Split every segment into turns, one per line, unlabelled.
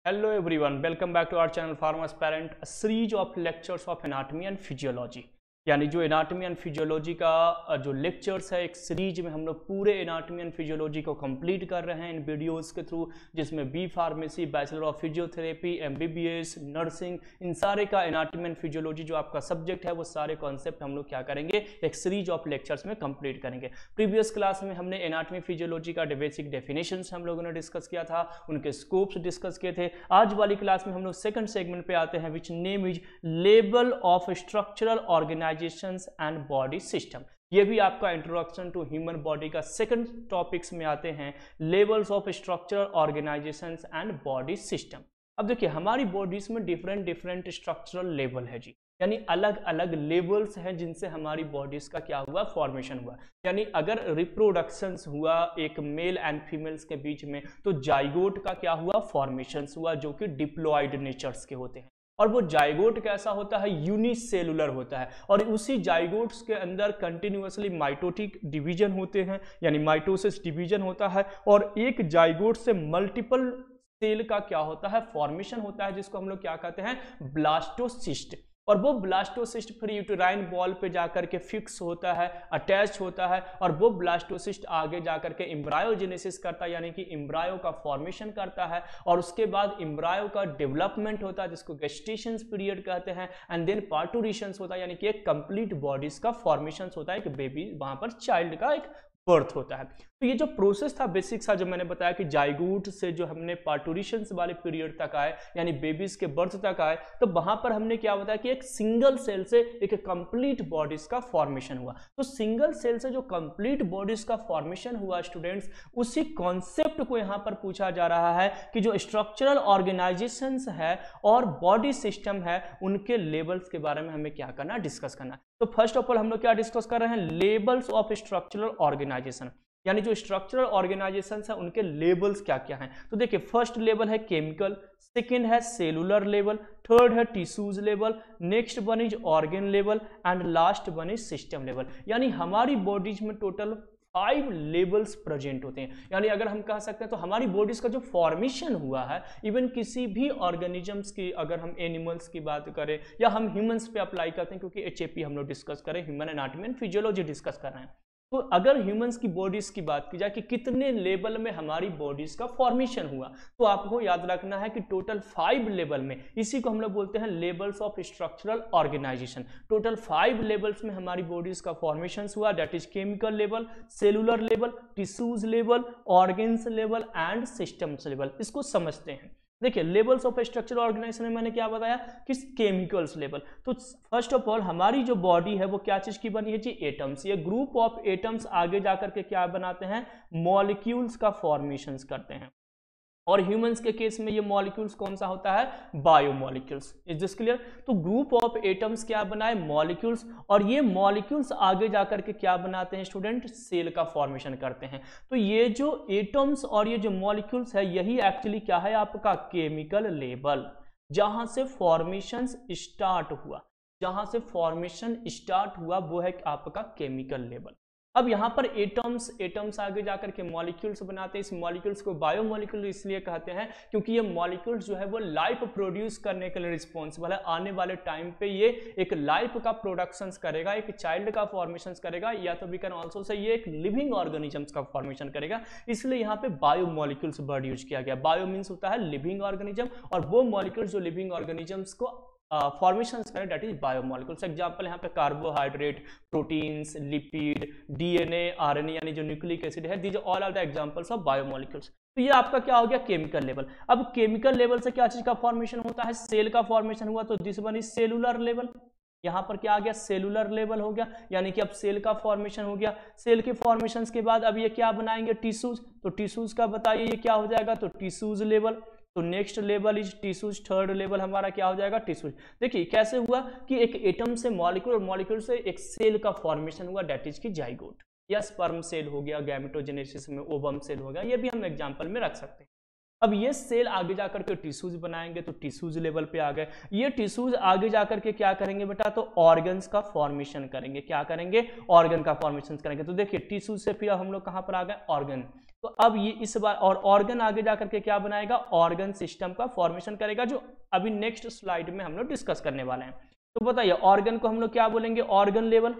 Hello everyone, welcome back to our channel Pharmaspirant, a series of lectures of anatomy and physiology। यानी जो anatomy and physiology का जो lectures है एक series में हम लोग पूरे एनाटमी एंड फिजियोलॉजी को कंप्लीट कर रहे हैं इन वीडियोस के थ्रू, जिसमें B pharmacy, bachelor of physiotherapy, MBBS, nursing, इन सारे का एनाटमी एंड फिजियोलॉजी जो आपका सब्जेक्ट है वो सारे कॉन्सेप्ट हम लोग क्या करेंगे एक सीरीज ऑफ लेक्चर्स में कंप्लीट करेंगे। प्रीवियस क्लास में हमने एनाटमी फिजियोलॉजी का बेसिक डेफिनेशंस हम लोगों ने डिस्कस किया था, उनके स्कोप्स डिस्कस किए थे। आज वाली क्लास में हम लोग सेकंड सेगमेंट पे आते हैं, which name is level of structural organisations and body system. ये भी आपका इंट्रोडक्शन टू ह्यूमन बॉडी का सेकंड टॉपिक्स में आते हैं, levels of structural organisations and body system. अब देखिए हमारी बॉडीज में डिफरेंट स्ट्रक्चरल लेवल है जी, यानी अलग अलग लेवल्स हैं जिनसे हमारी बॉडीज का क्या हुआ फॉर्मेशन हुआ। यानी अगर रिप्रोडक्शंस हुआ एक मेल एंड फीमेल्स के बीच में तो जाइगोट का क्या हुआ फॉर्मेशंस हुआ, जो कि डिप्लॉयड नेचर्स के होते हैं। और वो जाइगोट कैसा होता है, यूनिसेलुलर होता है, और उसी जाइगोट्स के अंदर कंटिन्यूअसली माइटोटिक डिवीजन होते हैं, यानी माइटोसिस डिवीजन होता है, और एक जाइगोट से मल्टीपल सेल का क्या होता है फॉर्मेशन होता है, जिसको हम लोग क्या कहते हैं ब्लास्टोसिस्ट। और वो ब्लास्टोसिस्ट फिर यूटेराइन बॉल पे जाकर के फिक्स होता है, अटैच होता है, और वो ब्लास्टोसिस्ट आगे जाकर के एम्ब्रायोजेनेसिस करता है, यानी कि एम्ब्रायो का फॉर्मेशन करता है, और उसके बाद एम्ब्रायो का डेवलपमेंट होता है जिसको गेस्टेशंस पीरियड कहते हैं, एंड देन पार्टूरिशंस होता है, यानी कि एक कंप्लीट बॉडीज का फॉर्मेशन होता है, एक बेबी वहां पर चाइल्ड का एक बर्थ होता है। तो ये जो प्रोसेस था बेसिक सा जो मैंने बताया कि जाइगोट से जो हमने पार्टूरिशंस वाले पीरियड तक आए, यानी बेबीज के बर्थ तक आए, तो वहां पर हमने क्या बताया कि एक सिंगल सेल से एक कंप्लीट बॉडीज का फॉर्मेशन हुआ। तो सिंगल सेल से जो कंप्लीट बॉडीज का फॉर्मेशन हुआ स्टूडेंट्स, उसी कॉन्सेप्ट को यहाँ पर पूछा जा रहा है कि जो स्ट्रक्चरल ऑर्गेनाइजेशंस है और बॉडी सिस्टम है उनके लेवल्स के बारे में हमें क्या करना डिस्कस करना। तो फर्स्ट ऑफ ऑल हम लोग क्या डिस्कस कर रहे हैं, लेवल्स ऑफ स्ट्रक्चरल ऑर्गेनाइजेशन, यानी जो स्ट्रक्चरल ऑर्गेनाइजेशन है उनके लेवल्स क्या क्या हैं। तो देखिए फर्स्ट लेवल है केमिकल, सेकेंड है सेलुलर लेवल, थर्ड है tissues level, next one is organ level, and last one is system level. यानी हमारी बॉडीज में टोटल 5 लेवल्स प्रेजेंट होते हैं। यानी अगर हम कह सकते हैं तो हमारी बॉडीज का जो फॉर्मेशन हुआ है, इवन किसी भी ऑर्गेनिजम्स की, अगर हम एनिमल्स की बात करें या हम ह्यूमंस पे अप्लाई करते हैं, क्योंकि एचएपी हम लोग डिस्कस करें, human anatomy and physiology discuss कर रहे हैं, तो अगर ह्यूमंस की बॉडीज की बात की जाए कि कितने लेवल में हमारी बॉडीज का फॉर्मेशन हुआ, तो आपको याद रखना है कि टोटल 5 लेवल में, इसी को हम लोग बोलते हैं levels of structural organisation. Total 5 levels में हमारी बॉडीज का फॉर्मेशन हुआ, that is chemical level, cellular level, tissues level, organs level and systems level. इसको समझते हैं। देखिए लेवल्स ऑफ स्ट्रक्चरल ऑर्गेनाइजेशन में मैंने क्या बताया कि केमिकल्स लेवल। तो फर्स्ट ऑफ ऑल हमारी जो बॉडी है वो क्या चीज की बनी है जी, एटम्स। ये ग्रुप ऑफ एटम्स आगे जाकर के क्या बनाते हैं, मॉलिक्यूल्स का फॉर्मेशंस करते हैं। और ह्यूमंस के केस में ये मॉलिक्यूल्स कौन सा होता है, बायोमॉलिक्यूल्स। Is this clear. तो ग्रुप ऑफ एटम्स क्या बनाए, मॉलिक्यूल्स, और ये मॉलिक्यूल्स आगे जाकर के क्या बनाते हैं स्टूडेंट, सेल का फॉर्मेशन करते हैं। तो ये जो एटम्स और ये जो मॉलिक्यूल्स है यही एक्चुअली क्या है आपका केमिकल लेवल, जहां से फॉर्मेशन स्टार्ट हुआ, जहां से फॉर्मेशन स्टार्ट हुआ वो है आपका केमिकल लेवल। अब यहाँ पर एटम्स आगे जाकर के मॉलिक्यूल्स बनाते हैं। इस मॉलिक्यूल्स को बायोमॉलिक्यूल इसलिए कहते हैं क्योंकि ये मॉलिक्यूल्स जो है वो लाइफ प्रोड्यूस करने के लिए रिस्पॉन्सिबल है। आने वाले टाइम पे ये एक लाइफ का प्रोडक्शन करेगा, एक चाइल्ड का फॉर्मेशन करेगा, या तो वी कैन ऑल्सो से ये एक लिविंग ऑर्गेनिजम्स का फॉर्मेशन करेगा। इसलिए यहाँ पे बायोमॉलिक्यूल्स वर्ड यूज किया गया। बायो मीन्स होता है लिविंग ऑर्गेनिज्म, और वो मॉलिक्यूल्स जो लिविंग ऑर्गेनिजम्स को फॉर्मेशंस करें दैट इज बायोमॉलिक्यूल्स। एग्जांपल यहाँ पे carbohydrate, proteins, lipid, DNA, RNA, यानी जो न्यूक्लिक एसिड है, these all are the examples of biomolecules. तो ये आपका क्या हो गया केमिकल लेवल। अब केमिकल लेवल से क्या चीज का फॉर्मेशन होता है, सेल का फॉर्मेशन हुआ, तो this one is cellular level. यहाँ पर क्या आ गया, सेलुलर लेवल हो गया, यानी कि अब सेल का फॉर्मेशन हो गया। सेल के फॉर्मेशन के बाद अब ये क्या बनाएंगे, टिश्यूज। तो टिश्यूज का बताइए ये क्या हो जाएगा, तो टिश्यूज लेवल। तो next level is tissues, third level हमारा क्या हो जाएगा, टिश्यूज। देखिए कैसे हुआ कि एक एटम से मॉलिक्यूल और मॉलिक्यूल से एक सेल का फॉर्मेशन हुआ, दैट इज की जाइगोट, या स्पर्म सेल हो गया, गैमेटोजेनेसिस में ओवम सेल हो गया, ये भी हम एग्जांपल में रख सकते हैं। अब ये सेल आगे जाकर के टिश्यूज बनाएंगे, तो टिश्यूज लेवल पे आ गए। ये टिश्यूज आगे जाकर के क्या करेंगे बेटा, तो ऑर्गन्स का फॉर्मेशन करेंगे। क्या करेंगे, ऑर्गन का फॉर्मेशन करेंगे। तो देखिए टिश्यूज से फिर हम लोग कहां पर आ गए, ऑर्गन। तो अब ये इस बार और ऑर्गन आगे जाकर के क्या बनाएगा, ऑर्गन सिस्टम का फॉर्मेशन करेगा, जो अभी नेक्स्ट स्लाइड में हम लोग डिस्कस करने वाले हैं। तो बताइए ऑर्गन को हम लोग क्या बोलेंगे, ऑर्गन लेवल,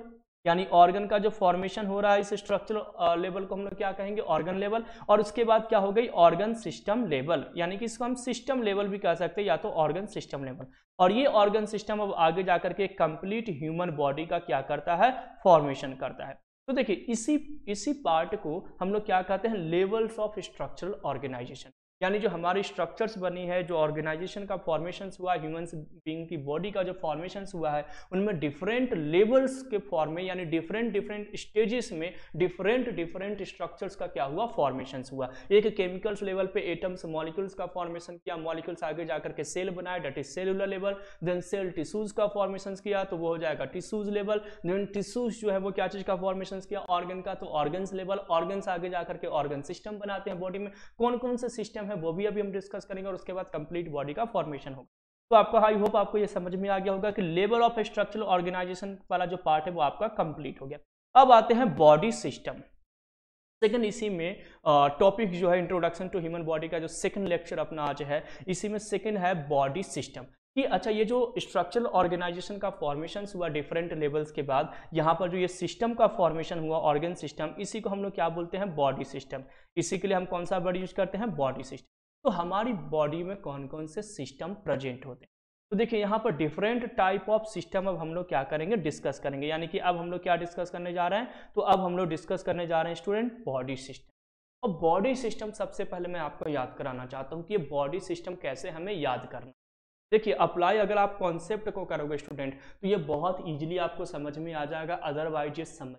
यानी ऑर्गन का जो फॉर्मेशन हो रहा है इस स्ट्रक्चरल लेवल को हम लोग क्या कहेंगे, ऑर्गन लेवल। और उसके बाद क्या हो गई, ऑर्गन सिस्टम लेवल, यानी कि इसको हम सिस्टम लेवल भी कह सकते हैं या तो ऑर्गन सिस्टम लेवल। और ये ऑर्गन सिस्टम अब आगे जाकर के कंप्लीट ह्यूमन बॉडी का क्या करता है, फॉर्मेशन करता है। तो देखिए इसी पार्ट को हम लोग क्या कहते हैं, लेवल्स ऑफ स्ट्रक्चरल ऑर्गेनाइजेशन, यानी जो हमारी स्ट्रक्चर्स बनी है, जो ऑर्गेनाइजेशन का फॉर्मेशन हुआ, ह्यूमन बीइंग की बॉडी का जो फॉर्मेशन हुआ है, उनमें डिफरेंट लेवल्स के फॉर्म में, यानी डिफरेंट स्टेजेस में डिफरेंट स्ट्रक्चर्स का क्या हुआ, फॉर्मेशन हुआ। एक केमिकल्स लेवल पे एटम्स मॉलिक्यूल्स का फॉर्मेशन किया, मॉलिक्यूल्स आगे जाकर के सेल बनाए, that is cellular level. Then cell tissues का फॉर्मेशन किया, तो वो हो जाएगा टिश्यूज लेवल। देन टिश्यूज जो है वो क्या चीज का फॉर्मेशन किया, ऑर्गन का, तो ऑर्गन्स लेवल। ऑर्गन्स आगे जाकर के ऑर्गन सिस्टम बनाते हैं बॉडी में। कौन कौन से सिस्टम है वो भी अभी हम डिस्कस करेंगे, और उसके बाद कंप्लीट बॉडी का फॉर्मेशन होगा। तो आपको आई होप आपको ये समझ में आ गया होगा कि लेवल ऑफ स्ट्रक्चरल ऑर्गेनाइजेशन वाला जो पार्ट है वो आपका कंप्लीट हो गया। अब आते हैं बॉडी सिस्टम। सेकंड इसी में टॉपिक जो है इंट्रोडक्शन टू ह्यूमन बॉडी का जो सेकंड लेक्चर अपना आज है, इसी में सेकंड है बॉडी सिस्टम। कि अच्छा ये जो स्ट्रक्चरल ऑर्गेनाइजेशन का फॉर्मेशन हुआ डिफरेंट लेवल्स के बाद, यहाँ पर जो ये सिस्टम का फॉर्मेशन हुआ ऑर्गन सिस्टम, इसी को हम लोग क्या बोलते हैं, बॉडी सिस्टम। इसी के लिए हम कौन सा वर्ड यूज करते हैं, बॉडी सिस्टम। तो हमारी बॉडी में कौन कौन से सिस्टम प्रेजेंट होते हैं, तो देखिए यहाँ पर डिफरेंट टाइप ऑफ सिस्टम अब हम लोग क्या करेंगे, डिस्कस करेंगे। यानी कि अब हम लोग क्या डिस्कस करने जा रहे हैं, तो अब हम लोग डिस्कस करने जा रहे हैं स्टूडेंट बॉडी सिस्टम। और बॉडी सिस्टम सबसे पहले मैं आपको याद कराना चाहता हूँ कि ये बॉडी सिस्टम कैसे हमें याद करना। देखिए अप्लाई अगर आप कॉन्सेप्ट को करोगे स्टूडेंट, तो ये बहुत इजीली आपको समझ में आ जाएगा, अदरवाइज ये समझ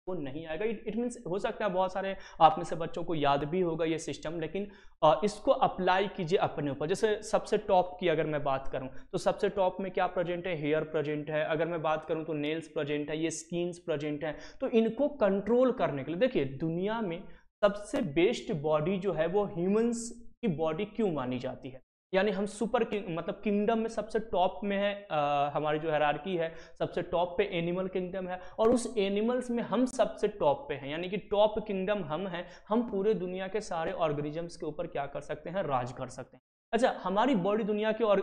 वो नहीं आएगा। इट मीन्स हो सकता है बहुत सारे आप में से बच्चों को याद भी होगा ये सिस्टम, लेकिन इसको अप्लाई कीजिए अपने ऊपर। जैसे सबसे टॉप की अगर मैं बात करूं, तो सबसे टॉप में क्या प्रेजेंट है, हेयर प्रेजेंट है। अगर मैं बात करूं तो नेल्स प्रेजेंट है, ये स्किन्स प्रेजेंट है। तो इनको कंट्रोल करने के लिए देखिए दुनिया में सबसे बेस्ट बॉडी जो है वो ह्यूमंस की बॉडी क्यों मानी जाती है, यानी हम सुपर मतलब किंगडम में सबसे टॉप में है, हमारी जो हायरार्की है सबसे टॉप पे एनिमल किंगडम है, और उस एनिमल्स में हम सबसे टॉप पे हैं, यानी कि टॉप किंगडम हम हैं। हम पूरे दुनिया के सारे ऑर्गेनिजम्स के ऊपर क्या कर सकते हैं, राज कर सकते हैं। अच्छा हमारी बॉडी दुनिया के और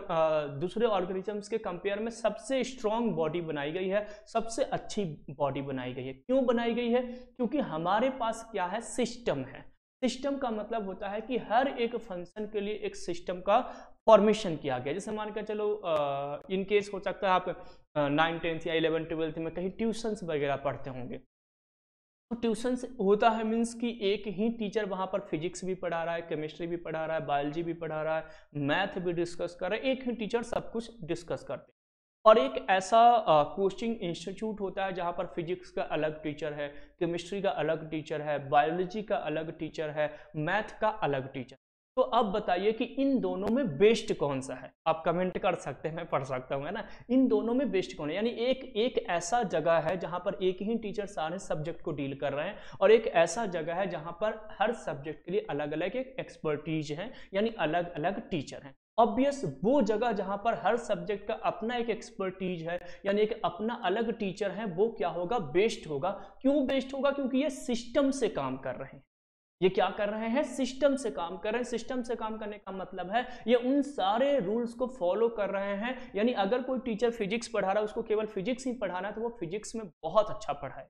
दूसरे ऑर्गेनिजम्स के कंपेयर में सबसे स्ट्रॉन्ग बॉडी बनाई गई है, सबसे अच्छी बॉडी बनाई गई है। क्यों बनाई गई है, क्योंकि हमारे पास क्या है, सिस्टम है। सिस्टम का मतलब होता है कि हर एक फंक्शन के लिए एक सिस्टम का फॉर्मेशन किया गया। जैसे मान के चलो इन केस हो सकता है आप 9th 10th या 11th 12th में कहीं ट्यूशंस वगैरह पढ़ते होंगे, तो ट्यूशंस होता है मीन्स कि एक ही टीचर वहाँ पर फिजिक्स भी पढ़ा रहा है, केमिस्ट्री भी पढ़ा रहा है, बायोलॉजी भी पढ़ा रहा है, मैथ भी डिस्कस कर रहा है, एक ही टीचर सब कुछ डिस्कस करते हैं। और एक ऐसा कोचिंग इंस्टीट्यूट होता है जहाँ पर फिजिक्स का अलग टीचर है, केमिस्ट्री का अलग टीचर है, बायोलॉजी का अलग टीचर है, मैथ का अलग टीचर। तो अब बताइए कि इन दोनों में बेस्ट कौन सा है, आप कमेंट कर सकते हैं, मैं पढ़ सकता हूँ, है ना। इन दोनों में बेस्ट कौन है, यानी एक ऐसा जगह है जहाँ पर एक ही टीचर सारे सब्जेक्ट को डील कर रहे हैं, और एक ऐसा जगह है जहाँ पर हर सब्जेक्ट के लिए अलग अलग एक एक्सपर्टीज है, यानी अलग अलग टीचर हैं। ऑब्वियस वो जगह जहां पर हर सब्जेक्ट का अपना एक एक्सपर्टीज है, यानी एक अपना अलग टीचर है, वो क्या होगा, बेस्ट होगा। क्यों बेस्ट होगा, क्योंकि ये सिस्टम से काम कर रहे हैं। ये क्या कर रहे हैं, सिस्टम से काम कर रहे हैं। सिस्टम से काम करने का मतलब है ये उन सारे रूल्स को फॉलो कर रहे हैं। यानी अगर कोई टीचर फिजिक्स पढ़ा रहा है, उसको केवल फिजिक्स ही पढ़ाना है, तो वो फिजिक्स में बहुत अच्छा पढ़ाए।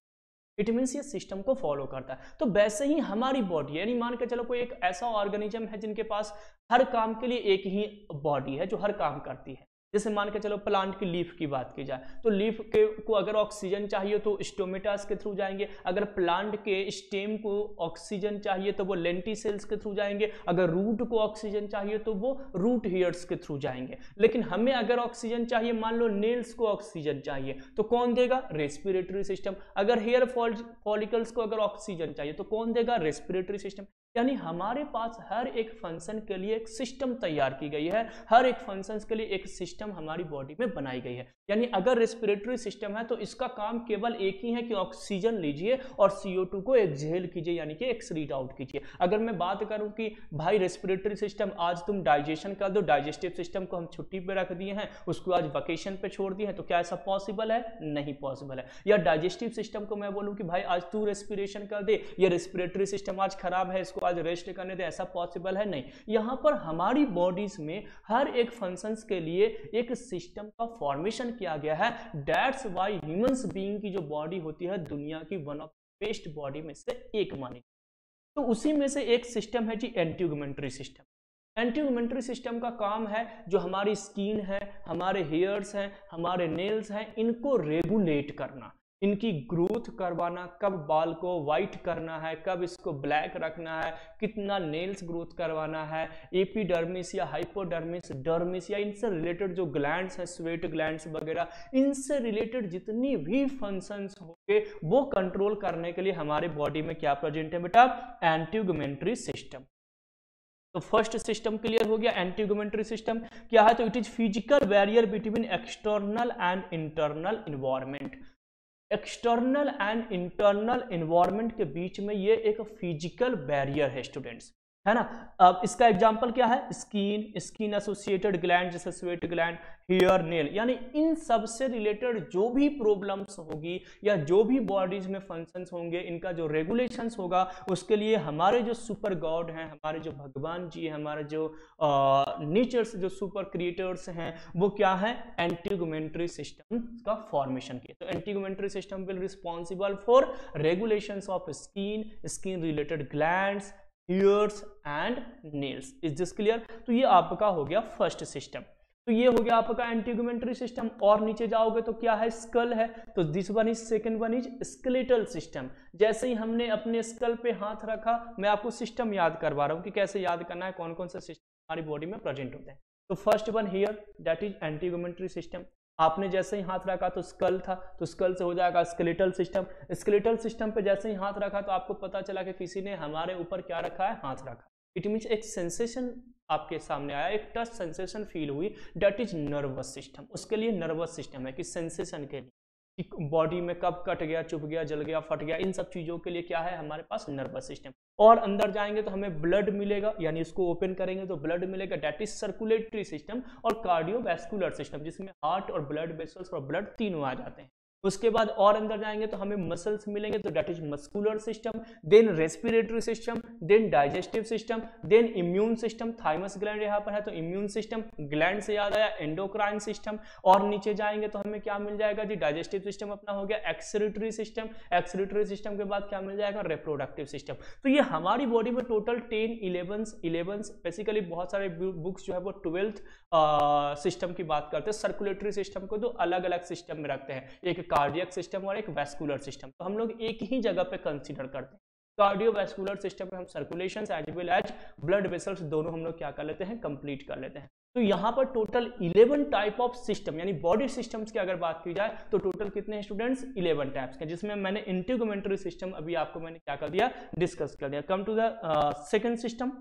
इट मीन्स ये सिस्टम को फॉलो करता है। तो वैसे ही हमारी बॉडी, यानी मान के चलो कोई एक ऐसा ऑर्गेनिज्म है जिनके पास हर काम के लिए एक ही बॉडी है जो हर काम करती है। जैसे मान के चलो प्लांट की लीफ की बात की जाए, तो लीफ के को अगर ऑक्सीजन चाहिए तो स्टोमेटास के थ्रू जाएंगे, अगर प्लांट के स्टेम को ऑक्सीजन चाहिए तो वो लेंटिसेल्स के थ्रू जाएंगे, अगर रूट को ऑक्सीजन चाहिए तो वो रूट हेयर्स के थ्रू जाएंगे। लेकिन हमें अगर ऑक्सीजन चाहिए, मान लो नेल्स को ऑक्सीजन चाहिए, तो कौन देगा, रेस्पिरेटरी सिस्टम। अगर हेयर फॉलिकल्स को अगर ऑक्सीजन चाहिए तो कौन देगा, रेस्पिरेटरी सिस्टम। यानी हमारे पास हर एक फंक्शन के लिए एक सिस्टम तैयार की गई है, हर एक फंक्शन के लिए एक सिस्टम हमारी बॉडी में बनाई गई है। यानी अगर रेस्पिरेटरी सिस्टम है तो इसका काम केवल एक ही है कि ऑक्सीजन लीजिए और CO2 को एक्सहेल कीजिए, यानी कि एक्सक्रीट आउट कीजिए। अगर मैं बात करूं कि भाई रेस्पिरेटरी सिस्टम आज तुम डाइजेशन कर दो, डाइजेस्टिव सिस्टम को हम छुट्टी पे रख दिए हैं, उसको आज वेकेशन पे छोड़ दिए हैं, तो क्या ऐसा पॉसिबल है? नहीं पॉसिबल है। या डाइजेस्टिव सिस्टम को मैं बोलूं कि भाई आज तू रेस्पिरेशन कर दे, ये रेस्पिरेटरी सिस्टम आज खराब है, इसको आज रेस्ट करने दे, ऐसा पॉसिबल है? नहीं। यहां पर हमारी बॉडीज में हर एक फंक्शंस के लिए एक सिस्टम का फॉर्मेशन किया गया है। दैट्स व्हाई ह्यूमंस बीइंग की जो बॉडी होती है दुनिया की वन ऑफ बेस्ट बॉडी में से एक मानी। तो उसी में से एक सिस्टम है जी एंटीगुमेंट्री सिस्टम। एंटीगुमेंट्री सिस्टम का काम है जो हमारी स्किन है, हमारे हेयर्स हैं, हमारे नेल्स हैं, इनको रेगुलेट करना, इनकी ग्रोथ करवाना, कब बाल को वाइट करना है, कब इसको ब्लैक रखना है, कितना नेल्स ग्रोथ करवाना है, एपिडर्मिस या हाइपोडर्मिस, डर्मिस या इनसे रिलेटेड जो ग्लैंड्स हैं, स्वेट ग्लैंड्स वगैरह, इनसे रिलेटेड जितनी भी फंक्शंस होंगे वो कंट्रोल करने के लिए हमारे बॉडी में क्या प्रेजेंट है बेटा? एंटीगुमेंट्री सिस्टम। तो फर्स्ट सिस्टम क्लियर हो गया। एंटीगुमेंट्री सिस्टम क्या है? तो it is physical barrier between external and internal environment. External and internal environment के बीच में ये एक फिजिकल बैरियर है स्टूडेंट्स, है ना। अब इसका एग्जांपल क्या है? स्किन, स्किन एसोसिएटेड ग्लैंड जैसे स्वेट ग्लैंड, हेयर, नेल, यानी इन सब से रिलेटेड जो भी प्रॉब्लम्स होगी या जो भी बॉडीज में फंक्शंस होंगे, इनका जो रेगुलेशंस होगा, उसके लिए हमारे जो सुपर गॉड हैं, हमारे जो भगवान जी, हमारे जो नेचर्स, जो सुपर क्रिएटर्स हैं, वो क्या है? एंटीगुमेंट्री सिस्टम का फॉर्मेशन किया। तो integumentary system will responsible for regulations of skin, skin related glands, ears and nails. Is this clear? तो ये आपका हो गया फर्स्ट सिस्टम। तो ये हो गया आपका एंटीगुमेंट्री सिस्टम। और नीचे जाओगे तो क्या है? स्कल है, तो this one is, second one is skeletal system. जैसे ही हमने अपने स्कल पे हाथ रखा, मैं आपको सिस्टम याद करवा रहा हूं कि कैसे याद करना है, कौन कौन से सिस्टम हमारी बॉडी में प्रेजेंट होते हैं। तो first one here, that is integumentary system. आपने जैसे ही हाथ रखा तो स्कल था, तो स्कल से हो जाएगा स्केलेटल सिस्टम। स्केलेटल सिस्टम पे जैसे ही हाथ रखा तो आपको पता चला कि किसी ने हमारे ऊपर क्या रखा है? हाथ रखा। इट मीन्स एक सेंसेशन आपके सामने आया, एक टच सेंसेशन फील हुई, दैट इज नर्वस सिस्टम। उसके लिए नर्वस सिस्टम है कि सेंसेशन के लिए, बॉडी में कब कट गया, चुभ गया, जल गया, फट गया, इन सब चीजों के लिए क्या है हमारे पास? Nervous system. और अंदर जाएंगे तो हमें ब्लड मिलेगा, यानी इसको ओपन करेंगे तो ब्लड मिलेगा, दैट इज सर्कुलेटरी सिस्टम। और कार्डियोवैस्कुलर सिस्टम, जिसमें हार्ट और ब्लड वेसल्स और ब्लड तीनों आ जाते हैं। उसके बाद और अंदर जाएंगे तो हमें मसल्स मिलेंगे, तो that is muscular system, then respiratory system, then digestive system, then immune system. Thymus gland यहाँ पर है तो इम्यून सिस्टम, ग्लैंड से याद आया एंडोक्राइन सिस्टम। और नीचे जाएंगे तो हमें क्या मिल जाएगा जी? डाइजेस्टिव सिस्टम अपना हो गया, एक्सक्रीटरी सिस्टम। एक्सक्रीटरी सिस्टम के बाद क्या मिल जाएगा? Reproductive system. तो ये हमारी बॉडी में टोटल 10, 11 बेसिकली बहुत सारे बुक्स जो है वो 12th सिस्टम की बात करते हैं। सर्कुलेटरी सिस्टम को दो अलग अलग सिस्टम में रखते हैं, एक कार्डियक सिस्टम और एक वैस्कुलर सिस्टम। तो हम लोग एक ही जगह पे कंसीडर करते हैं। कार्डियोवैस्कुलर सिस्टम में हम circulation as well as blood vessels दोनों हम लोग क्या कर लेते हैं? कंप्लीट कर लेते हैं। तो यहाँ पर टोटल 11 टाइप ऑफ सिस्टम, यानी बॉडी सिस्टम्स की अगर बात की जाए तो टोटल कितने हैं स्टूडेंट्स? 11 टाइप्स के, जिसमें मैंने इंटीगुमेंट्री सिस्टम अभी आपको मैंने क्या कर दिया? डिस्कस कर दिया। Come to the second system.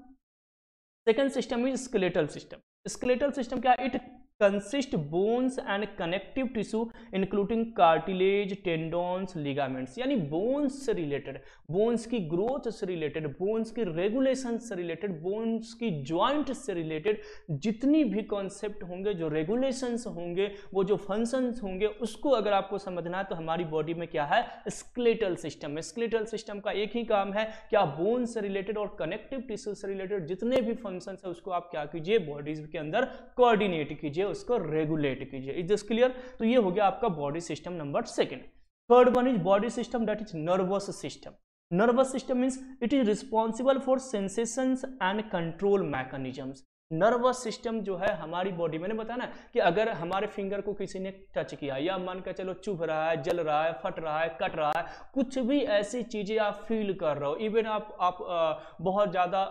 Second system is skeletal system. Skeletal system क्या? It consist bones and connective tissue including cartilage, tendons, ligaments। यानी बोन्स से रिलेटेड, बोन्स की ग्रोथ से रिलेटेड, बोन्स की रेगुलेशन से रिलेटेड, बोन्स की joint से related जितनी भी कॉन्सेप्ट होंगे, जो रेगुलेशंस होंगे, वो जो फंक्शंस होंगे, उसको अगर आपको समझना है तो हमारी बॉडी में क्या है? स्केलेटल सिस्टम है। स्केलेटल सिस्टम का एक ही काम है, क्या? बोन से रिलेटेड और कनेक्टिव टिश्यू से रिलेटेड जितने भी फंक्शंस है उसको आप क्या कीजिए? बॉडीज के अंदर कोऑर्डिनेट कीजिए, उसको रेगुलेट कीजिए। Is this clear? तो ये हो गया आपका body system number second. Third one is body system, that is nervous system. Nervous system means it is responsible for sensations and control mechanisms. Nervous system जो है हमारी बॉडी, मैंने बताया ना कि अगर हमारे फिंगर को किसी ने टच किया या मान कर चलो चुभ रहा है, जल रहा है, फट रहा है, कट रहा है, कुछ भी ऐसी चीजें आप फील कर रहे हो, इवन आप बहुत ज्यादा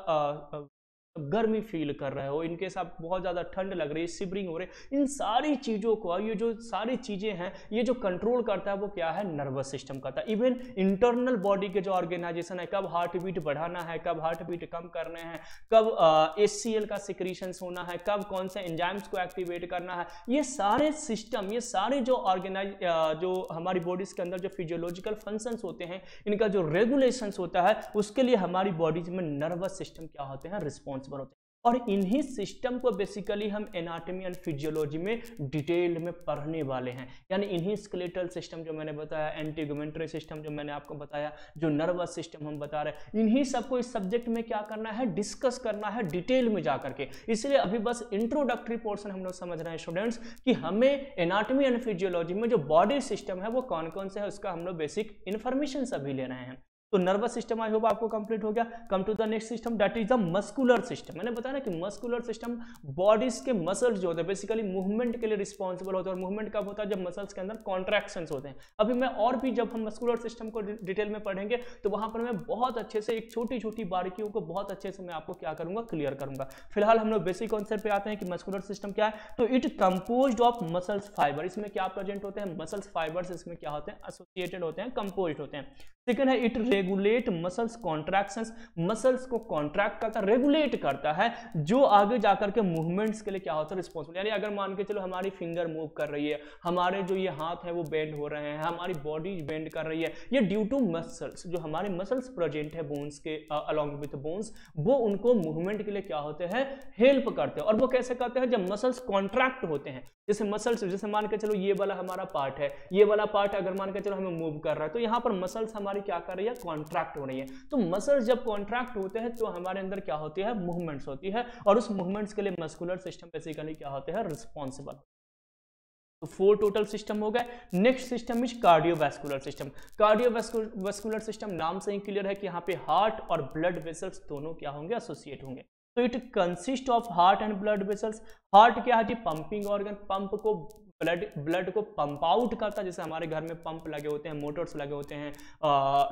गर्मी फील कर रहे हो, इनके साथ बहुत ज़्यादा ठंड लग रही है, शिवरिंग हो रही है, इन सारी चीज़ों को, ये जो सारी चीज़ें हैं, ये जो कंट्रोल करता है वो क्या है, नर्वस सिस्टम करता है। इवन इंटरनल बॉडी के जो ऑर्गेनाइजेशन है, कब हार्ट बीट बढ़ाना है, कब हार्ट बीट कम करने हैं, कब HCl का सिक्रीशंस होना है, कब कौन से एंजाइम्स को एक्टिवेट करना है, ये सारे सिस्टम, ये सारे जो जो हमारी बॉडीज के अंदर जो फिजियोलॉजिकल फंक्शंस होते हैं, इनका जो रेगुलेशंस होता है, उसके लिए हमारी बॉडीज में नर्वस सिस्टम क्या होते हैं, रिस्पॉन्सिबल होते हैं। और इन्हीं सिस्टम को बेसिकली हम एनाटॉमी एंड फिजियोलॉजी में डिटेल में पढ़ने वाले हैं। यानी इन्हीं स्केलेटल सिस्टम जो मैंने बताया, एंटीगुमेंटरी सिस्टम जो मैंने आपको बताया, जो नर्वस सिस्टम हम बता रहे हैं, इन्हीं सबको इस सब्जेक्ट में क्या करना है, डिस्कस करना है डिटेल में जा करके। इसलिए अभी बस इंट्रोडक्टरी पोर्शन हम लोग समझ रहे हैं स्टूडेंट्स कि हमें एनाटॉमी एंड फिजियोलॉजी में जो बॉडी सिस्टम है वो कौन कौन से है, उसका हम लोग बेसिक इन्फॉर्मेशन सभी ले रहे हैं। तो नर्वस सिस्टम आई होप आपको कंप्लीट हो गया। Come to the next system, that is the muscular system. मैंने बताया ना कि मस्कुलर सिस्टम बॉडीज के मसल्स जो होते हैं बेसिकली मूवमेंट के लिए रिस्पॉन्सिबल होते हैं। और मूवमेंट कब होता है, जब मसल्स के अंदर कॉन्ट्रैक्शंस होते हैं। अभी मैं और भी जब हम मस्कुलर सिस्टम को डिटेल में पढ़ेंगे तो वहां पर मैं बहुत अच्छे से एक छोटी छोटी बारीकियों को बहुत अच्छे से मैं आपको क्या करूंगा, क्लियर करूंगा। फिलहाल हम लोग बेसिक कॉन्सेप्ट पे आते हैं कि मस्कुलर सिस्टम क्या है। तो it composed of muscles fibre. इसमें क्या प्रेजेंट होते हैं, मसल्स फाइबर्स इसमें क्या होते हैं, एसोसिएटेड होते हैं, कंपोज्ड होते हैं। सेकंड है it regulate muscles contractions. Muscles को कॉन्ट्रैक्ट करता है, रेगुलेट करता है, जो आगे जाकर के मूवमेंट्स के लिए क्या होता है, रिस्पॉन्सिबल। यानी अगर मान के चलो हमारी फिंगर मूव कर रही है, हमारे जो ये हाथ है वो बेंड हो रहे हैं, हमारी बॉडी बेंड कर रही है, ये ड्यू टू मसल्स। जो हमारे मसल्स प्रेजेंट है बोन्स के अलॉन्ग विद बोन्स, वो उनको मूवमेंट के लिए क्या होते हैं, हेल्प करते हैं। और वो कैसे करते हैं, जब मसल्स कॉन्ट्रैक्ट होते हैं। जैसे मसल्स, जैसे मान के चलो ये वाला हमारा पार्ट है, ये वाला पार्ट अगर मान के चलो हमें मूव कर रहा है, तो यहाँ पर मसल्स हमारी क्या कर रही है, कॉन्ट्रैक्ट हो रही है। तो मसल्स जब कॉन्ट्रैक्ट होते हैं तो हमारे अंदर क्या होती है, मूवमेंट्स होती है। और उस मूवमेंट्स के लिए मस्कुलर सिस्टम बेसिकली क्या होते हैं, रिस्पॉन्सिबल। तो 4 टोटल सिस्टम हो गए। Next system is cardiovascular system. Cardiovascular system नाम से ही क्लियर है कि यहाँ पे हार्ट और ब्लड वेसल्स दोनों क्या होंगे, एसोसिएट होंगे। तो it consist of heart and blood vessels. Heart क्या है जी, पंपिंग ऑर्गन, पंप को ब्लड को पंप आउट करता है। जैसे हमारे घर में पंप लगे होते हैं, मोटर्स लगे होते हैं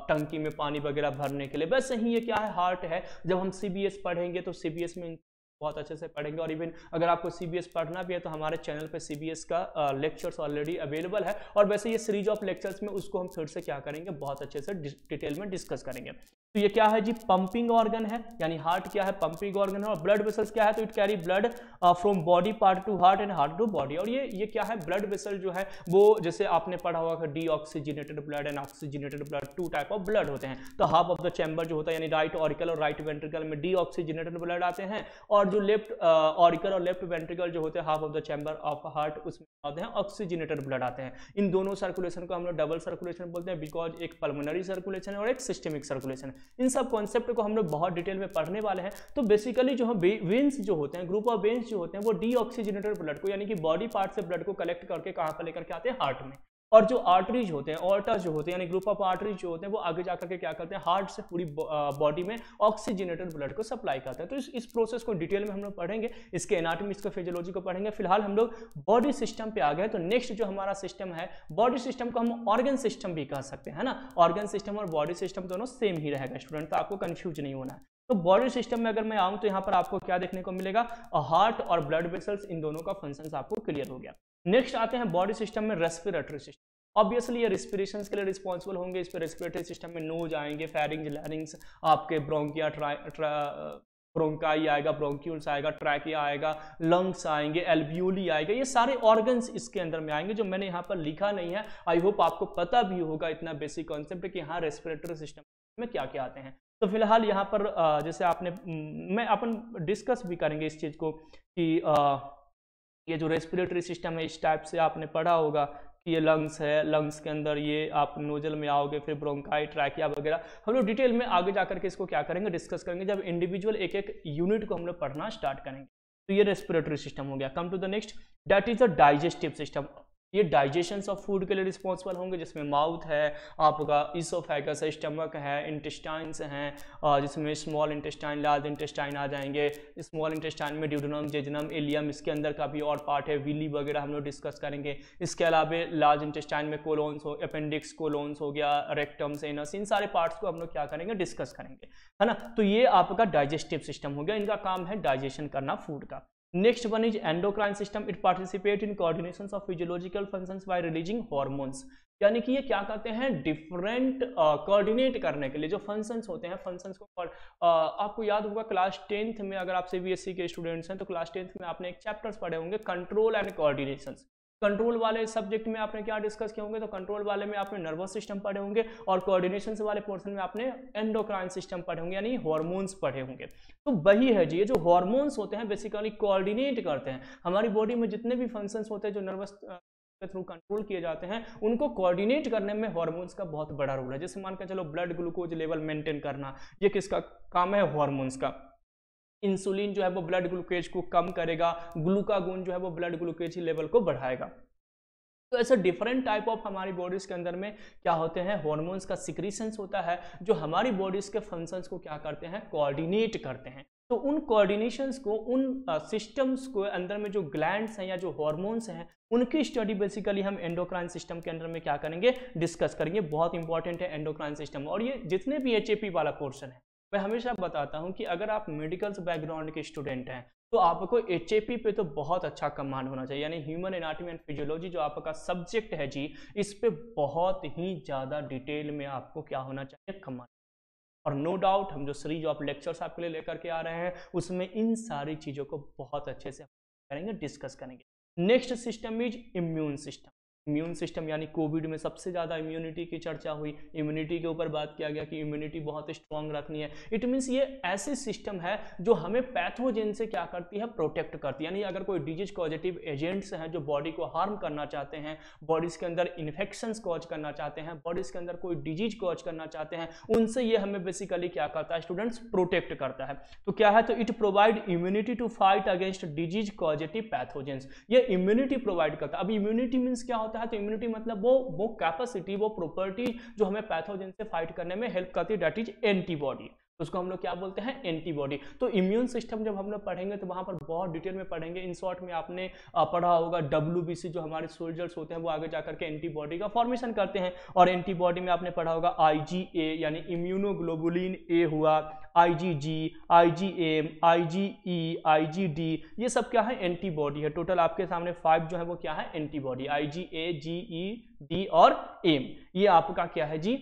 टंकी में पानी वगैरह भरने के लिए, वैसे ही ये क्या है, हार्ट है। जब हम CBS पढ़ेंगे तो CBS में बहुत अच्छे से पढ़ेंगे। और इवन अगर आपको CBS पढ़ना भी है तो हमारे चैनल पे CBS का लेक्चर्स ऑलरेडी अवेलेबल है। और वैसे ये सीरीज ऑफ लेक्चर्स में उसको हम फिर से क्या करेंगे, बहुत अच्छे से डिटेल में डिस्कस करेंगे। तो ये क्या है जी, पंपिंग ऑर्गन है, यानी हार्ट क्या है, पंपिंग ऑर्गन है। और ब्लड वेसल्स क्या है, तो it carry blood from body part to heart and heart to body. और ये क्या है, ब्लड वेसल जो है वो, जैसे आपने पढ़ा होगा deoxygenated blood and oxygenated blood, 2 type of blood होते हैं। तो हाफ ऑफ द चैम्बर जो होता है, यानी राइट ऑरिकल और राइट वेंट्रिकल में डीऑक्सीजनेटेड ब्लड आते हैं। और जो लेफ्ट ऑरिकल और लेफ्ट वेंट्रिकल जो होते हैं, half of the chamber of heart, उसमें आते हैं ऑक्सीजनेटेड ब्लड आते हैं। इन दोनों सर्कुलेशन को हम लोग डबल सर्कुलेशन बोलते हैं, बिकॉज एक पल्मोनरी सर्कुलेशन है और एक सिस्टेमिक सर्कुलेशन। इन सब कॉन्सेप्ट को हम लोग बहुत डिटेल में पढ़ने वाले हैं। तो बेसिकली जो वेन्स जो होते हैं, ग्रुप ऑफ वेन्स जो होते हैं, वो डीऑक्सीजनेटेड ब्लड को, यानी कि बॉडी पार्ट से ब्लड को कलेक्ट करके कहां पर लेकर के आते हैं, हार्ट में। और जो आर्टरीज होते हैं, ऑर्टर्स जो होते हैं, यानी ग्रुप ऑफ आर्टरीज जो होते हैं, वो आगे जाकर के क्या करते हैं, हार्ट से पूरी बॉडी में ऑक्सीजनेटेड ब्लड को सप्लाई करते हैं। तो इस प्रोसेस को डिटेल में हम लोग पढ़ेंगे, इसके एनाटॉमी, इसके फिजियोलॉजी को पढ़ेंगे। फिलहाल हम लोग बॉडी सिस्टम पे आ गए। तो नेक्स्ट जो हमारा सिस्टम है, बॉडी सिस्टम को हम ऑर्गन सिस्टम भी कह सकते हैं ना। ऑर्गन सिस्टम और बॉडी सिस्टम दोनों सेम ही रहेगा स्टूडेंट, तो आपको कंफ्यूज नहीं होना है। तो बॉडी सिस्टम में अगर मैं आऊं तो यहाँ पर आपको क्या देखने को मिलेगा, हार्ट और ब्लड वेसल्स, इन दोनों का फंक्शंस आपको क्लियर हो गया। नेक्स्ट आते हैं बॉडी सिस्टम में रेस्पिरेटरी सिस्टम। ऑब्वियसली ये रेस्पिरेशन के लिए रिस्पॉन्सिबल होंगे। इस पर रेस्पिरेटरी सिस्टम में नोज आएंगे, फेरिंग्स, लैरिंग्स, आपके ब्रोंकिया, ब्रोंकाई आएगा, ब्रोंक्यूल्स आएगा, ट्रैकिया आएगा, लंग्स आएंगे, एल्वियोली आएगा। ये सारे ऑर्गन्स इसके अंदर में आएंगे, जो मैंने यहाँ पर लिखा नहीं है। आई होप आपको पता भी होगा, इतना बेसिक कॉन्सेप्ट है कि हाँ रेस्पिरेटरी सिस्टम में क्या क्या आते हैं। तो फिलहाल यहाँ पर जैसे मैं अपन डिस्कस भी करेंगे इस चीज़ को कि ये जो रेस्पिरेटरी सिस्टम है, इस टाइप से आपने पढ़ा होगा कि ये लंग्स है, लंग्स के अंदर ये आप नोजल में आओगे, फिर ब्रोंकाई, ट्रैकिया वगैरह। हम लोग डिटेल में आगे जाकर के इसको क्या करेंगे, डिस्कस करेंगे, जब इंडिविजुअल एक एक यूनिट को हम लोग पढ़ना स्टार्ट करेंगे। तो ये रेस्पिरेटरी सिस्टम हो गया। Come to the next, that is the digestive system. ये डाइजेशन ऑफ फूड के लिए रिस्पॉन्सिबल होंगे, जिसमें माउथ है, आपका इसोफेगस है, स्टमक है, इंटेस्टाइन्स हैं, जिसमें स्मॉल इंटेस्टाइन, लार्ज इंटेस्टाइन आ जाएंगे। स्मॉल इंटेस्टाइन में ड्यूडेनम, जेजुनम, इलियम, इसके अंदर का भी और पार्ट है, विली वगैरह हम लोग डिस्कस करेंगे। इसके अलावा लार्ज इंटेस्टाइन में कोलोन्स हो, अपेंडिक्स, कोलोन्स हो गया, रेक्टम्स, एनस, इन सारे पार्ट्स को हम लोग क्या करेंगे, डिस्कस करेंगे, है ना। तो ये आपका डाइजेस्टिव सिस्टम हो गया, इनका काम है डाइजेशन करना फूड का। Next one is endocrine system. It participate in coordination of physiological functions bye releasing hormones. यानी कि ये क्या करते हैं, डिफरेंट कोऑर्डिनेट करने के लिए जो फंक्शंस होते हैं, फंक्शंस को आपको याद होगा क्लास 10th में, अगर आप सीबीएसई के स्टूडेंट्स हैं तो क्लास 10th में आपने एक चैप्टर्स पढ़े होंगे, कंट्रोल एंड कोऑर्डिनेशन। कंट्रोल वाले सब्जेक्ट में आपने क्या डिस्कस किए होंगे, तो कंट्रोल वाले में आपने नर्वस सिस्टम पढ़े होंगे, और कोऑर्डिनेशन वाले पोर्शन में आपने एंडोक्राइन सिस्टम पढ़े होंगे, यानी हार्मोन्स पढ़े होंगे। तो वही है जी, ये जो हार्मोन्स होते हैं बेसिकली कोऑर्डिनेट करते हैं हमारी बॉडी में जितने भी फंक्शंस होते हैं जो नर्वस के थ्रू कंट्रोल किए जाते हैं, उनको कोऑर्डिनेट करने में हार्मोन्स का बहुत बड़ा रोल है। जैसे मान के चलो ब्लड ग्लूकोज लेवल मेंटेन करना, ये किसका काम है, हार्मोन्स का। इंसुलिन जो है वो ब्लड ग्लूकोज को कम करेगा, ग्लूकागोन जो है वो ब्लड ग्लूकोज लेवल को बढ़ाएगा। तो ऐसे डिफरेंट टाइप ऑफ हमारी बॉडीज के अंदर में क्या होते हैं, हार्मोन्स का सिक्रीशंस होता है, जो हमारी बॉडीज के फंक्शंस को क्या करते हैं, कोऑर्डिनेट करते हैं। तो उन कोऑर्डिनेशंस को, उन सिस्टम्स को अंदर में जो ग्लैंड्स हैं या जो हार्मोन्स हैं, उनकी स्टडी बेसिकली हम एंडोक्राइन सिस्टम के अंदर में क्या करेंगे, डिस्कस करेंगे। बहुत इंपॉर्टेंट है एंडोक्राइन सिस्टम। और ये जितने भी एचएपी वाला पोर्शन है, मैं हमेशा बताता हूं कि अगर आप मेडिकल बैकग्राउंड के स्टूडेंट हैं तो आपको एचएपी पे तो बहुत अच्छा कमांड होना चाहिए, यानी ह्यूमन एनाटॉमी एंड फिजियोलॉजी जो आपका सब्जेक्ट है जी, इस पे बहुत ही ज़्यादा डिटेल में आपको क्या होना चाहिए, कमांड। और नो डाउट हम जो सीरीज ऑफ लेक्चर्स आपके लिए लेकर के आ रहे हैं उसमें इन सारी चीज़ों को बहुत अच्छे से करेंगे, डिस्कस करेंगे। Next system is immune system. Immune system यानी कोविड में सबसे ज़्यादा इम्यूनिटी की चर्चा हुई, इम्यूनिटी के ऊपर बात किया गया कि इम्यूनिटी बहुत स्ट्रांग रखनी है। इट मीन्स ये ऐसी सिस्टम है जो हमें पैथोजेन से क्या करती है, प्रोटेक्ट करती है। यानी अगर कोई डिजीज पॉजिटिव एजेंट्स हैं जो बॉडी को हार्म करना चाहते हैं, बॉडीज के अंदर इन्फेक्शंस कॉज करना चाहते हैं, बॉडीज के अंदर कोई डिजीज कॉज करना चाहते हैं, उनसे ये हमें बेसिकली क्या करता है स्टूडेंट्स, प्रोटेक्ट करता है। तो क्या है, तो it provide immunity to fight against disease positive pathogens. ये इम्यूनिटी प्रोवाइड करता है। अब इम्यूनिटी मीन्स क्या होता है, तो इम्यूनिटी मतलब वो कैपेसिटी, वो प्रॉपर्टी जो हमें पैथोजेन से फाइट करने में हेल्प करती है, दैट इज एंटीबॉडी। उसको हम लोग क्या बोलते हैं, एंटीबॉडी। तो इम्यून सिस्टम जब हम लोग पढ़ेंगे तो वहां पर बहुत डिटेल में पढ़ेंगे। इन शॉर्ट में आपने पढ़ा होगा WBC, जो हमारे सोल्जर्स होते हैं वो आगे जाकर के एंटीबॉडी का फॉर्मेशन करते हैं। और एंटीबॉडी में आपने पढ़ा होगा IgA यानी इम्यूनोग्लोबुलिन A हुआ, IgG, IgM, IgE, IgD, ये सब क्या है, एंटीबॉडी है। टोटल आपके सामने 5 जो है वो क्या है, एंटीबॉडी। IgA, GE, D और M, ये आपका क्या है जी,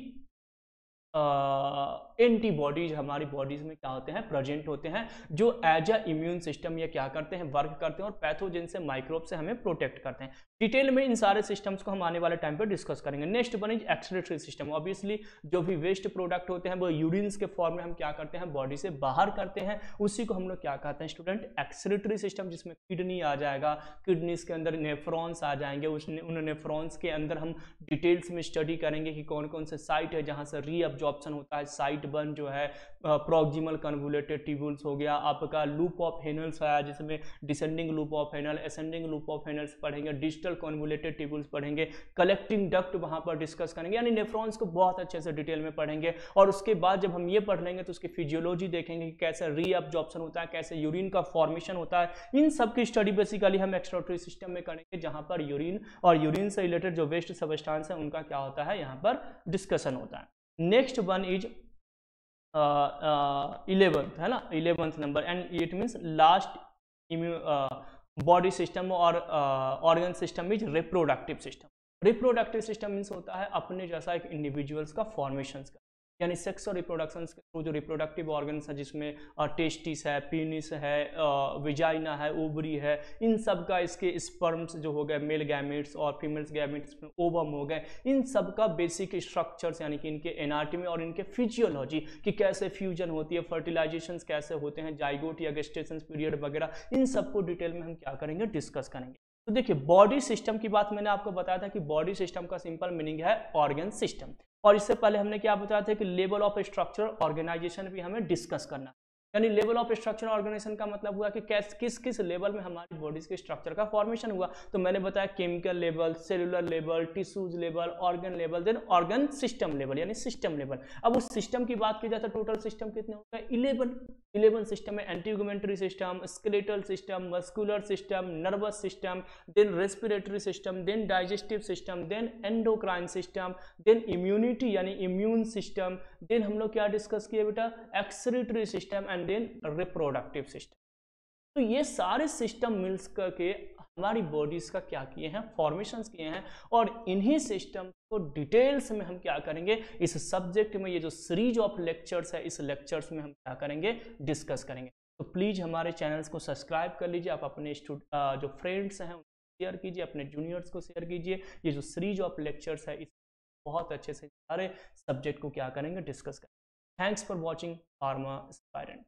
एंटीबॉडीज हमारी बॉडीज में क्या होते हैं, प्रेजेंट होते हैं, जो एज अ इम्यून सिस्टम ये क्या करते हैं, वर्क करते हैं और पैथोजेन से, माइक्रोब से हमें प्रोटेक्ट करते हैं। डिटेल में इन सारे सिस्टम्स को हम आने वाले टाइम पे डिस्कस करेंगे। Next one is excretory system. Obviously जो भी वेस्ट प्रोडक्ट होते हैं वो यूरिन्स के फॉर्म में हम क्या करते हैं, बॉडी से बाहर करते हैं, उसी को हम लोग क्या कहते हैं स्टूडेंट, एक्सक्रीटरी सिस्टम, जिसमें किडनी आ जाएगा, किडनीज के अंदर नेफ्रॉन्स आ जाएंगे, उन नेफ्रॉन्स के अंदर हम डिटेल्स में स्टडी करेंगे कि कौन कौन से साइट है जहाँ से रीअब्जॉर्प्शन होता है। साइट 1 जो है प्रॉक्सिमल कन्वोल्यूटेड ट्यूब्यूल्स हो गया, आपका लूप ऑफ हेनल्स आया जिसमें descending loop of Henle, ascending loop of Henle's पढ़ेंगे, डिजिटल कन्वोल्यूटेड ट्यूब्यूल्स पढ़ेंगे, कलेक्टिंग डक्ट वहां पर डिस्कस करेंगे, यानी नेफ्रॉन्स को बहुत अच्छे से डिटेल में पढ़ेंगे। और उसके बाद जब हम ये पढ़ लेंगे तो उसकी फिजियोलॉजी देखेंगे कि कैसे रीअब्जॉर्प्शन होता है, कैसे यूरिन का फॉर्मेशन होता है। इन सब की स्टडी बेसिकली हम एक्सक्रीटरी सिस्टम में करेंगे, जहां पर यूरिन और यूरिन से रिलेटेड जो वेस्ट सबस्टेंस है उनका क्या होता है, यहाँ पर डिस्कशन होता है। नेक्स्ट वन इज 11th है ना, 11th नंबर, and it means last body system और organ system is reproductive system. Reproductive system means होता है अपने जैसा एक इंडिविजुअल्स का फॉर्मेशन का, यानी सेक्स और रिप्रोडक्शन के थ्रू जो रिप्रोडक्टिव ऑर्गन्स है, जिसमें टेस्टिस है, पीनिस है, विजाइना है, ओवरी है, इन सब का, इसके स्पर्म्स जो हो गए मेल गैमेट्स और फीमेल्स गैमेट्स में ओवम हो गए, इन सब का बेसिक स्ट्रक्चर्स यानी कि इनके एनाटॉमी और इनके फिजियोलॉजी कि कैसे फ्यूजन होती है, फर्टिलाइजेशंस कैसे होते हैं, जाइगोट या गेस्टेशन पीरियड वगैरह, इन सबको डिटेल में हम क्या करेंगे, डिस्कस करेंगे। तो देखिए बॉडी सिस्टम की बात मैंने आपको बताया था कि बॉडी सिस्टम का सिंपल मीनिंग है ऑर्गन सिस्टम। और इससे पहले हमने क्या बताया था कि लेवल ऑफ स्ट्रक्चर ऑर्गेनाइजेशन भी हमें डिस्कस करना। यानी लेवल ऑफ स्ट्रक्चर ऑर्गेनाइजेशन का मतलब हुआ कि किस किस लेवल में हमारी बॉडीज के स्ट्रक्चर का फॉर्मेशन हुआ। तो मैंने बताया chemical level, cellular level, tissues level, organ level, then organ system level यानी सिस्टम लेवल। अब उस सिस्टम की बात की जाए तो टोटल सिस्टम कितने हो गए? 11 सिस्टम है। Integumentary system, skeletal system, muscular system, nervous system, then respiratory system, then digestive system, then endocrine system, then immunity यानी इम्यून सिस्टम, देन हम लोग क्या डिस्कस किए बेटा? Excretory system and then reproductive system. तो ये सारे सिस्टम मिल्स करके हमारी बॉडीज का क्या किए हैं? फॉर्मेशंस किए हैं। और इन्हीं सिस्टम को डिटेल्स में हम क्या करेंगे इस सब्जेक्ट में, ये जो सीरीज ऑफ लेक्चर्स है इस लेक्चर्स में हम क्या करेंगे? डिस्कस करेंगे। तो प्लीज हमारे चैनल्स को सब्सक्राइब कर लीजिए। आप अपने जो फ्रेंड्स हैं शेयर कीजिए, अपने जूनियर्स को शेयर कीजिए। ये जो सीरीज ऑफ लेक्चर्स है इस बहुत अच्छे से सारे सब्जेक्ट को क्या करेंगे? डिस्कस करेंगे। Thanks for watching pharma aspirant.